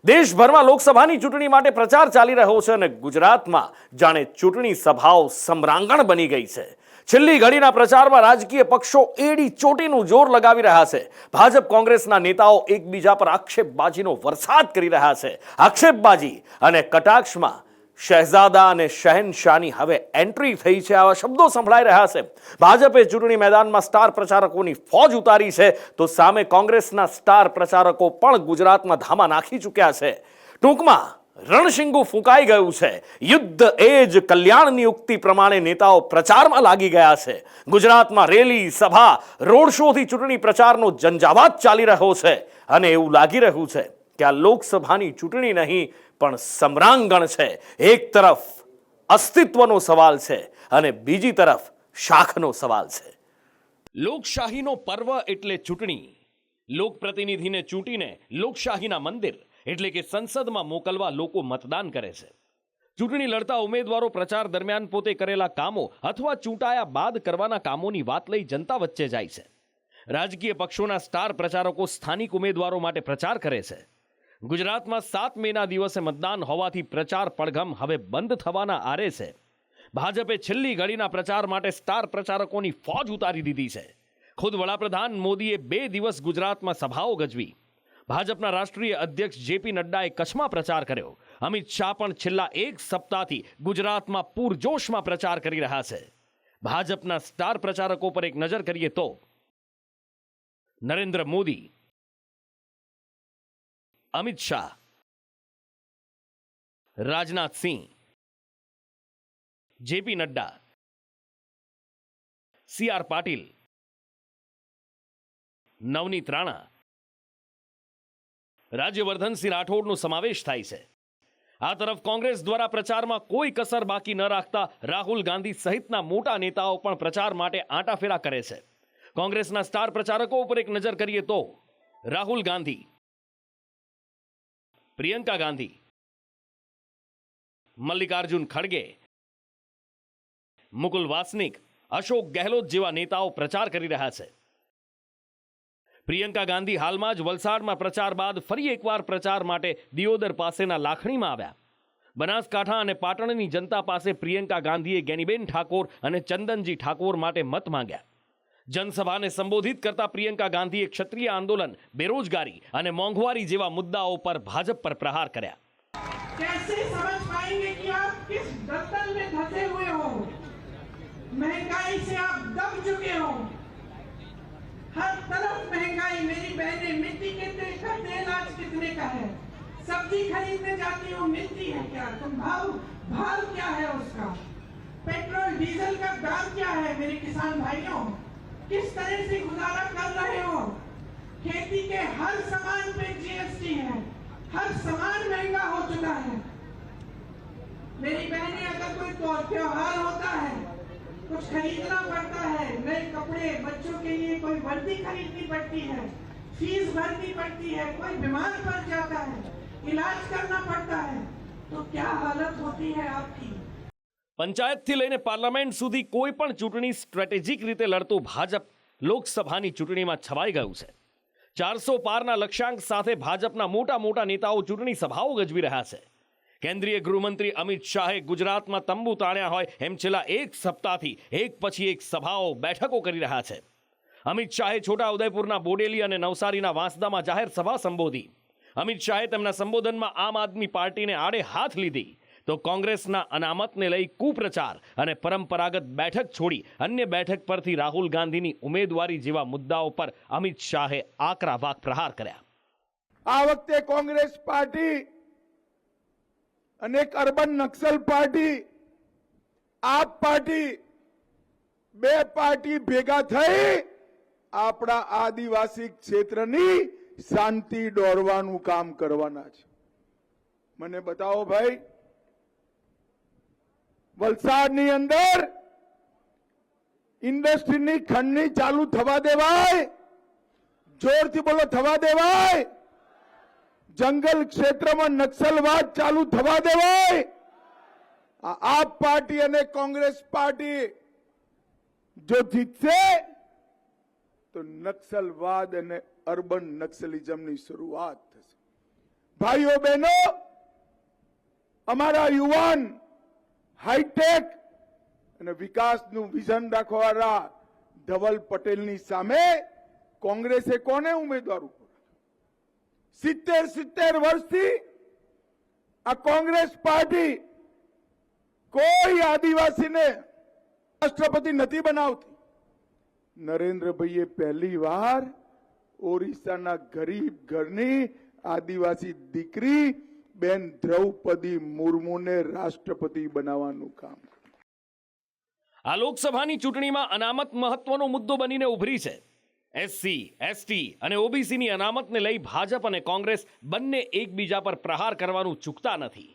દેશભરમાં લોકસભાની ચૂંટણી માટે પ્રચાર ચાલી રહ્યો છે અને ગુજરાતમાં જાણે ચૂંટણી સભાઓ સમરાંગણ બની ગઈ છે। છેલ્લી ઘડીના પ્રચારમાં રાજકીય પક્ષો એડી ચોટીનું જોર લગાવી રહ્યા છે। ભાજપ કોંગ્રેસના નેતાઓ એકબીજા પર આક્ષેપબાજીનો વરસાદ કરી રહ્યા છે। આક્ષેપબાજી અને કટાક્ષમાં શહેજાદા અને શહેનશાહની હવે એન્ટ્રી થઈ છે આવા શબ્દો સંભળાઈ રહ્યા છે। ભાજપે ચૂંટણી મેદાનમાં સ્ટાર પ્રચારકોની ફોજ ઉતારી છે તો સામે કોંગ્રેસના સ્ટાર પ્રચારકો પણ ગુજરાતમાં ધામા નાખી ચૂક્યા છે। ટૂંકમાં રણશીંગુ ફૂંકાઈ ગયું છે। યુદ્ધ એ જ કલ્યાણની ઉક્તિ પ્રમાણે નેતાઓ પ્રચારમાં લાગી ગયા છે। ગુજરાતમાં રેલી, સભા, રોડ શોથી ચૂંટણી પ્રચારનો ઝંઝાવાત ચાલી રહ્યો છે અને એવું લાગી રહ્યું છે કે આ લોકસભાની ચૂંટણી નહીં પણ સમરાંગણ છે। એક તરફ અસ્તિત્વનો સવાલ છે અને બીજી તરફ શાખનો સવાલ છે। લોકશાહીનો પર્વ એટલે ચૂંટણી। લોકપ્રતિનિધિને ચૂંટીને લોકશાહીના મંદિર એટલે કે સંસદમાં મોકલવા લોકો મતદાન કરે છે। ચૂંટણી લડતા ઉમેદવારો પ્રચાર દરમિયાન પોતે કરેલા કામો અથવા ચૂંટાયા બાદ કરવાના કામોની વાત લઈ જનતા વચ્ચે જાય છે। રાજકીય પક્ષોના સ્ટાર પ્રચારકો સ્થાનિક ઉમેદવારો માટે પ્રચાર કરે છે। ગુજરાતમાં 7 મેના દિવસે મતદાન હોવાથી પ્રચાર પડઘમ હવે બંધ થવાના આરે છે। ભાજપે છેલ્લી ઘડીના પ્રચાર માટે સ્ટાર પ્રચારકોની ફોજ ઉતારી દીધી છે। ખુદ વડાપ્રધાન મોદીએ 2 દિવસ ગુજરાતમાં સભાઓ ગજવી। ભાજપના રાષ્ટ્રીય અધ્યક્ષ જેપી નડ્ડાએ કચ્છમાં પ્રચાર કર્યો। અમિત શાહ પણ છેલ્લા 1 સપ્તાહથી ગુજરાતમાં પૂરજોશમાં પ્રચાર કરી રહ્યા છે। ભાજપના સ્ટાર પ્રચારકો પર એક નજર કરીએ તો નરેન્દ્ર મોદી, અમિત શાહ, રાજનાથ સિંહ, જેપી નડ્ડા, સી.આર. પાટીલ, નવનીત રાણા, રાજ્યવર્ધનસિંહ રાઠોડનો સમાવેશ થાય છે। આ તરફ કોંગ્રેસ દ્વારા પ્રચારમાં કોઈ કસર બાકી ન રાખતા રાહુલ ગાંધી સહિતના મોટા નેતાઓ પણ પ્રચાર માટે આંટાફેરા કરે છે। કોંગ્રેસના સ્ટાર પ્રચારકો ઉપર એક નજર કરીએ તો રાહુલ ગાંધી, પ્રિયંકા ગાંધી, મલ્લિકાર્જુન ખડગે, મુકુલ વાસનિક, અશોક ગેહલોત જેવા નેતાઓ પ્રચાર કરી રહ્યા છે। પ્રિયંકા ગાંધી હાલમાં જ વલસાડમાં પ્રચાર બાદ ફરી એકવાર પ્રચાર માટે દિયોદર પાસેના લાખણીમાં આવ્યા। બનાસકાંઠા અને પાટણની જનતા પાસે પ્રિયંકા ગાંધીએ ગેનીબેન ઠાકોર અને ચંદનજી ઠાકોર માટે મત માંગ્યા। જનસભાને સંબોધિત કરતા પ્રિયંકા ગાંધીએ ક્ષત્રિય આંદોલન, બેરોજગારી અને મોંઘવારી જેવા મુદ્દાઓ પર ભાજપ પર પ્રહાર કર્યા। कैसे समझ पाएंगे कि आप किस दलदल में धंसे हुए हो? महंगाई से आप दब चुके हो। हर तरफ महंगाई। मेरी बहनें, मिट्टी के तेल का तेल आज कितने का है? सब्जी खरीदने जाती हो, मिलती है क्या? तुम भाव क्या है उसका? पेट्रोल डीजल का दाम क्या है मेरे किसान भाइयों? किस तरह से गुजारा कर रहे हो? खेती के हर सामान पे जीएसटी है। हर सामान महंगा हो चुका है। मेरी बहनें, अगर कोई त्योहार होता है, कुछ खरीदना पड़ता है, नए कपड़े, बच्चों के लिए कोई वर्दी खरीदनी पड़ती है, फीस भरनी पड़ती है, कोई बीमार पड़ जाता है, इलाज करना पड़ता है, तो क्या हालत होती है आपकी? પંચાયતથી લઈને પાર્લામેન્ટ સુધી કોઈ પણ ચૂંટણી સ્ટ્રેટેજિક રીતે લડતું ભાજપ લોકસભાની ચૂંટણીમાં છવાઈ ગયું છે। 400 પારના લક્ષ્યાંક સાથે ભાજપના મોટા નેતાઓ ચૂંટણી સભાઓ ગજવી રહ્યા છે। કેન્દ્રીય ગૃહમંત્રી અમિત શાહે ગુજરાતમાં તંબુ તાણ્યા હોય એમ છેલ્લા 1 સપ્તાહથી એક પછી એક સભાઓ, બેઠકો કરી રહ્યા છે। અમિત શાહે છોટાઉદેપુરના બોડેલી અને નવસારીના વાંસદામાં જાહેર સભા સંબોધી। અમિત શાહે તેમના સંબોધનમાં આમ આદમી પાર્ટીને આડે હાથ લીધી તો કોંગ્રેસના અનામતને લઈ કુપ્રચાર અને પરંપરાગત બેઠક છોડી અન્ય બેઠક પરથી રાહુલ ગાંધીની ઉમેદવારી જેવા મુદ્દાઓ પર અમિત શાહે આકરા વાક પ્રહાર કર્યા। આ વખતે કોંગ્રેસ પાર્ટી અને એક અર્બન નક્સલ પાર્ટી, આપ પાર્ટી, 2 પાર્ટી ભેગા થઈ આપણા આદિવાસી ક્ષેત્રની શાંતિ દોરવાનું કામ કરવાના છે। મને બતાવો ભાઈ, વલસાડની અંદર ઇન્ડસ્ટ્રીની ખંડની ચાલુ થવા દેવાય? જોરથી બોલો, થવા દેવાય? જંગલ ક્ષેત્રમાં નક્સલવાદ ચાલુ થવા દેવાય? આપ પાર્ટી અને કોંગ્રેસ પાર્ટી જો જીતશે તો નક્સલવાદ અને અર્બન નક્સલિઝમની શરૂઆત થશે। ભાઈઓ બહેનો, અમારા યુવાન હાઈટેક અને વિકાસનું વિઝન રાખવાવાળા ધવલ પટેલની સામે કોંગ્રેસે કોને ઉમેદવાર ઉભો રાખ્યો? 70 વર્ષથી આ કોંગ્રેસ પાર્ટી કોઈ આદિવાસીને રાષ્ટ્રપતિ નથી બનાવતી. નરેન્દ્રભાઈએ પહેલી વાર ઓરિસ્સાના ગરીબ ઘરની આદિવાસી દીકરી બેન દ્રૌપદી મુર્મુને રાષ્ટ્રપતિ બનાવવાનું કામ કર્યું. આ લોકસભાની ચૂંટણીમાં અનામત મહત્વનો મુદ્દો બનીને ઉભરી છે. એસસી, એસટી અને ઓબીસીની અનામતને લઈ ભાજપ અને કોંગ્રેસ બંને એકબીજા પર પ્રહાર કરવાનું ચૂકતા નથી.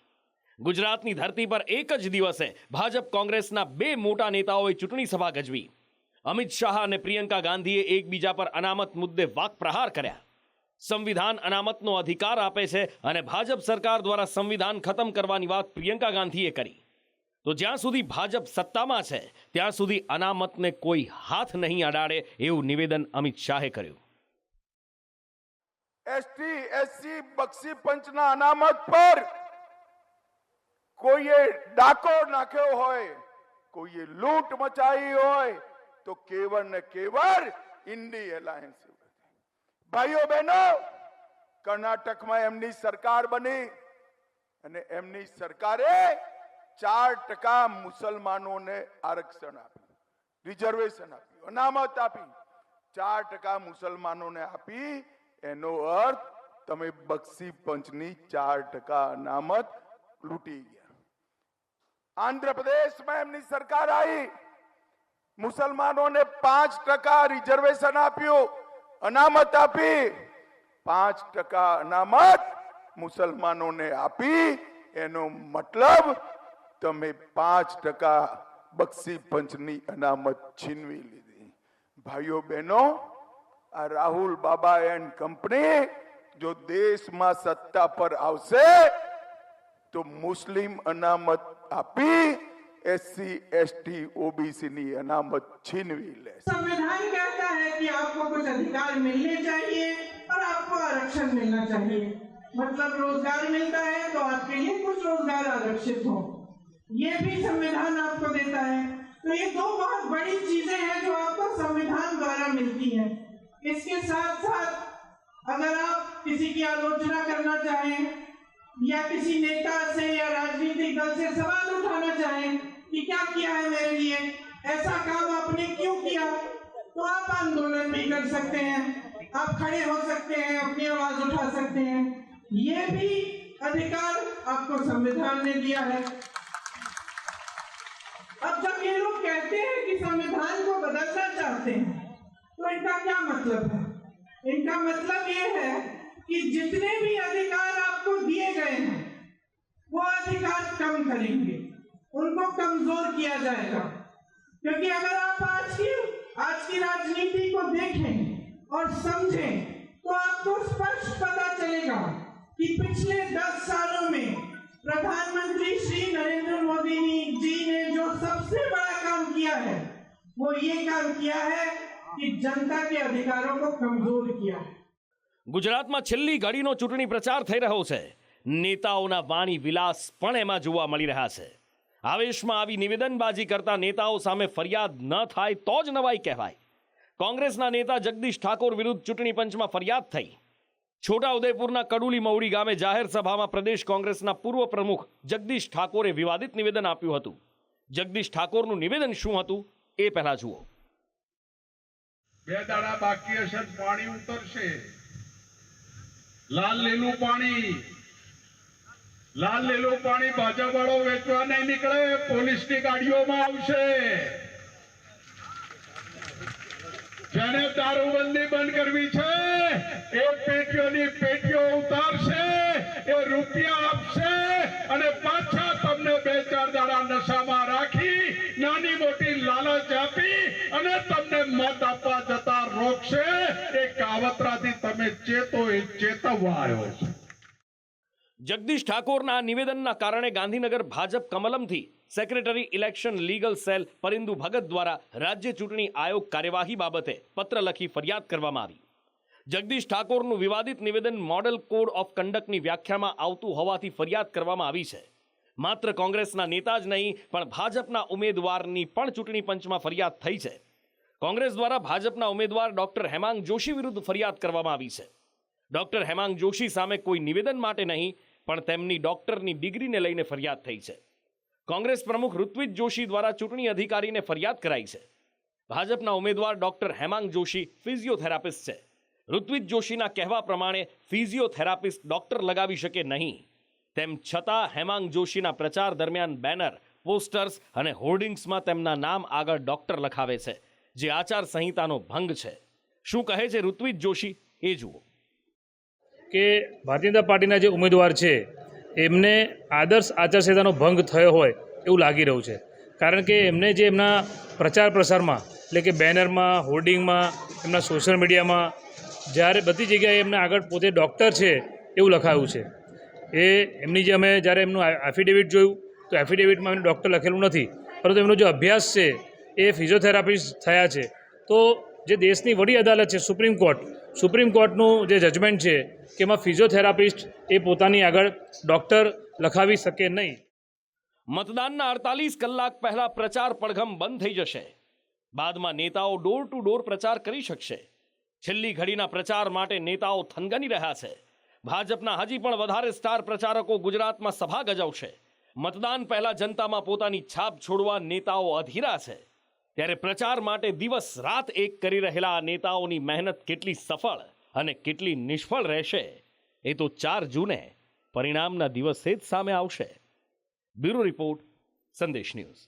ગુજરાતની ધરતી પર એક જ દિવસે ભાજપ કોંગ્રેસના બે મોટા નેતાઓએ ચૂંટણી સભા ગજવી. અમિત શાહ અને પ્રિયંકા ગાંધીએ એકબીજા પર અનામત મુદ્દે વાક પ્રહાર કર્યા. સંવિધાન અનામતનો અધિકાર આપે છે અને ભાજપ સરકાર દ્વારા સંવિધાન ખતમ કરવાની વાત પ્રિયંકા ગાંધીએ કરી. તો જ્યાં સુધી ભાજપ સત્તામાં છે ત્યાં સુધી અનામતને કોઈ હાથ નહીં અડાડે એવું નિવેદન અમિત શાહે કર્યું. એસટી, એસસી, બક્ષી પંચના અનામત પર કોઈએ ડાકો નાખ્યો હોય, કોઈએ લૂંટ મચાવી હોય તો કેવળ ને કેવળ ઇન્ડી એલાયન્સ. ભાઈઓ બહેનો, કર્ણાટકમાં એમની સરકાર બની અને એમની સરકારે 4% મુસલમાનોને આરક્ષણ આપ્યું, રિઝર્વેશન આપ્યું, અનામત આપી. 4% મુસલમાનોને આપી એનો અર્થ તમે બક્ષી પંચની 4% અનામત લૂંટી ગયા. આંધ્રપ્રદેશમાં એમની સરકાર આવી, મુસલમાનોને 5% રિઝર્વેશન આપ્યું, અનામત આપી. 5% અનામત મુસલમાનોને આપી એનો મતલબ તમે 5% બક્ષી પંચની અનામત છીનવી લીધી. ભાઈઓ બહેનો, આ રાહુલ બાબા એન્ડ કંપની જો દેશમાં સત્તા પર આવશે તો મુસ્લિમ અનામત આપી एससी, एसटी, ओबीसी ની અનામત છીનવી લે. संविधान कहता है कि आपको कुछ अधिकार मिलने चाहिए और आपको आरक्षण मिलना चाहिए. मतलब रोजगार मिलता है तो आपके लिए कुछ रोजगार आरक्षित हो, ये भी संविधान आपको देता है. तो ये दो बहुत बड़ी चीजें हैं जो आपको संविधान द्वारा मिलती हैं. इसके साथ साथ अगर आप किसी की आलोचना करना चाहें या किसी नेता से या राजनीतिक दल से सवाल उठाना चाहें कि क्या किया है मेरे लिए, ऐसा काम आपने क्यों किया, तो आप आंदोलन भी कर सकते हैं, आप खड़े हो सकते हैं, अपनी आवाज उठा सकते हैं. ये भी अधिकार आपको संविधान ने दिया है. अब जब ये लोग कहते हैं कि संविधान को बदलना चाहते हैं तो इनका क्या मतलब है? इनका मतलब ये है कि जितने भी अधिकार आपको दिए गए हैं वो अधिकार कम करेंगे, उनको कमजोर किया जाएगा. क्योंकि अगर आप आज की राजनीति को देखें और समझें तो आपको स्पष्ट पता चलेगा कि पिछले 10 सालों में प्रधानमंत्री श्री नरेंद्र मोदी जी ने जो सबसे बड़ा काम किया है वो ये काम किया है कि जनता के अधिकारों को कमजोर किया है. ગુજરાતમાં છેલ્લી ઘડીનો ચૂંટણી પ્રચાર થઈ રહ્યો છે. નેતાઓના વાણી વિલાસ પણ એમાં જોવા મળી રહ્યા છે. આવેશમાં આવી નિવેદનબાજી કરતા નેતાઓ સામે ફરિયાદ ન થાય તો જ નવાઈ કહેવાય. કોંગ્રેસના નેતા જગદીશ ઠાકોર વિરુદ્ધ ચૂંટણી પંચમાં ફરિયાદ થઈ. છોટાઉદેપુરના કડુલી મવડી ગામે જાહેર સભામાં પ્રદેશ કોંગ્રેસના પૂર્વ પ્રમુખ જગદીશ ઠાકોરે વિવાદિત નિવેદન આપ્યું હતું. જગદીશ ઠાકોરનું નિવેદન શું હતું એ પહેલા જુઓ. 2 દાડા બાકી હશે, પાણી ઉતરશે. લાલ લીલું પાણી ભાજપ વાળો વેચવા નહીં નીકળે, પોલીસની ગાડીઓમાં આવશે. જેને દારૂબંધી બંધ કરવી છે એ પેટીઓની પેટીઓ ઉતારશે, એ રૂપિયા આપશે અને પાછા તમને 2-4 દાડા નશામાં રાખી નાની મોટી લાલચ આપી અને તમને મત આપવા જતા રોકશે. એ કાવતરાથી તમે ચેતો એ ચેતવવા આવ્યો છે. જગદીશ ઠાકોરના આ નિવેદનના કારણે ગાંધીનગર ભાજપ કમલમથી secretary election legal cell Parindu Bhagat દ્વારા રાજ્ય ચૂંટણી આયોગ કાર્યવાહી બાબતે પત્ર લખી ફરિયાદ કરવામાં આવી. જગદીશ ઠાકોરનું વિવાદિત નિવેદન મોડેલ કોડ ઓફ કન્ડક્ટની વ્યાખ્યામાં આવતું હોવાથી ફરિયાદ કરવામાં આવી છે. માત્ર કોંગ્રેસના નેતા જ નહીં પણ ભાજપના ઉમેદવારની પણ ચૂંટણી પંચમાં ફરિયાદ થઈ છે. કોંગ્રેસ દ્વારા ભાજપના ઉમેદવાર ડોક્ટર હેમાંગ જોશી વિરુદ્ધ ફરિયાદ કરવામાં આવી છે. ડોક્ટર હેમાંગ જોશી સામે કોઈ નિવેદન માટે નહીં પણ તેમની ડોક્ટરની ડિગ્રીને લઈને ફરિયાદ થઈ છે. કોંગ્રેસ પ્રમુખ ઋત્વિજ જોશી દ્વારા ચૂંટણી અધિકારીને ફરિયાદ કરાઈ છે. ભાજપના ઉમેદવાર ડોક્ટર હેમાંગ જોશી ફિઝિયોથેરાપિસ્ટ છે. ઋત્વિજ જોશીના કહેવા પ્રમાણે ફિઝિયોથેરાપિસ્ટ ડોક્ટર લગાવી શકે નહીં. તેમ છતાં હેમાંગ જોશીના પ્રચાર દરમિયાન બેનર, પોસ્ટર્સ અને હોર્ડિંગ્સમાં તેમના નામ આગળ ડોક્ટર લખાવે છે, જે આચાર સંહિતાનો ભંગ છે. શું કહે છે ઋત્વિજ જોશી એ જુઓ. કે ભારતીય જનતા પાર્ટીના જે ઉમેદવાર છે એમને આદર્શ આચારસંહિતાનો ભંગ થયો હોય એવું લાગી રહ્યું છે. કારણ કે એમને જે એમના પ્રચાર પ્રસારમાં એટલે કે બેનરમાં, હોર્ડિંગમાં, એમના સોશિયલ મીડિયામાં જ્યારે બધી જગ્યાએ એમને આગળ પોતે ડૉક્ટર છે એવું લખાયું છે. એ એમની જે અમે જ્યારે એમનું એફિડેવિટ જોયું તો એફિડેવિટમાં એમને ડૉક્ટર લખેલું નથી, પરંતુ એમનો જે અભ્યાસ છે એ ફિઝિયોથેરાપિસ્ટ થયા છે. તો જે દેશની વડી અદાલત છે સુપ્રીમ કોર્ટનું જે જજમેન્ટ છે કે એમાં ફિઝિયોથેરાપિસ્ટ એ પોતાની આગળ ડૉક્ટર લખાવી શકે નહીં. મતદાનના 48 કલાક પહેલા પ્રચાર પડઘમ બંધ થઈ જશે. બાદમાં નેતાઓ ડોર ટુ ડોર પ્રચાર કરી શકશે. છેલ્લી ઘડીના પ્રચાર માટે નેતાઓ થનગની રહ્યા છે. ભાજપના હજી પણ વધારે સ્ટાર પ્રચારકો ગુજરાતમાં સભા ગજવશે. મતદાન પહેલા જનતામાં પોતાની છાપ છોડવા નેતાઓ અધીરા છે. ત્યારે પ્રચાર માટે દિવસ રાત એક કરી રહેલા આ નેતાઓની મહેનત કેટલી સફળ અને કેટલી નિષ્ફળ રહેશે એ તો 4 જૂને પરિણામના દિવસે જ સામે આવશે. બ્યુરો રિપોર્ટ, સંદેશ ન્યૂઝ.